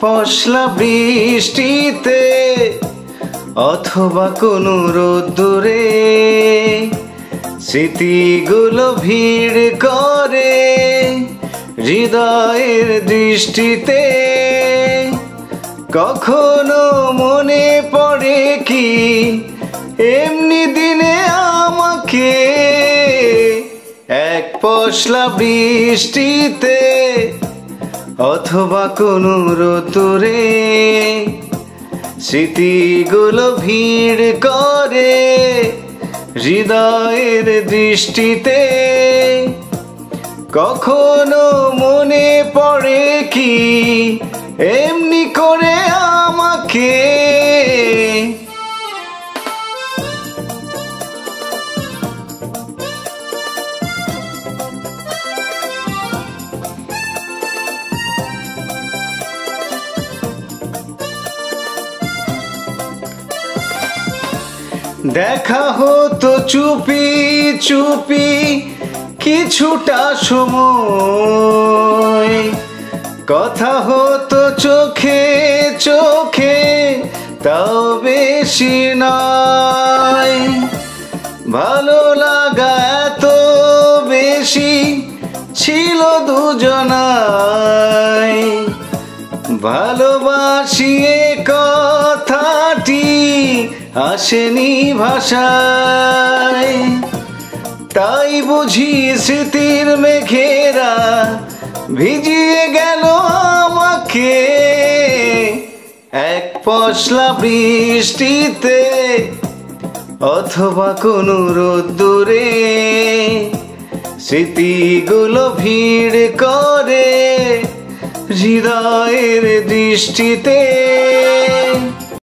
পশলা বৃষ্টিতে অথবা কোনো রোদ্দুরে স্মৃতিগুলো ভিড় করে হৃদয়ের দৃষ্টিতে। কখনো মনে পড়ে কি এমনি দিনে আমাকে, এক পশলা বৃষ্টিতে অথবা কোনো রোদ্দুরে স্মৃতিগুলো ভিড় করে হৃদয়ের দৃষ্টিতে। কখনো মনে পড়ে কি এমনি করে আমাকে। দেখা হতো চুপি চুপি কিছুটা সময়, কথা হতো চোখে চোখে তাও বেশি নয়। ভালো লাগা এত বেশি ছিল দুজনাই, ভালোবাসি এ কথাটি আসেনি ভাষায়। তাই বুঝি স্মৃতির মেঘেরা ভিজিয়ে গেল আমাকে, এক পশলা বৃষ্টিতে অথবা কোনো রোদ্দুরে স্মৃতিগুলো ভিড় করে হৃদয়ের দৃষ্টিতে।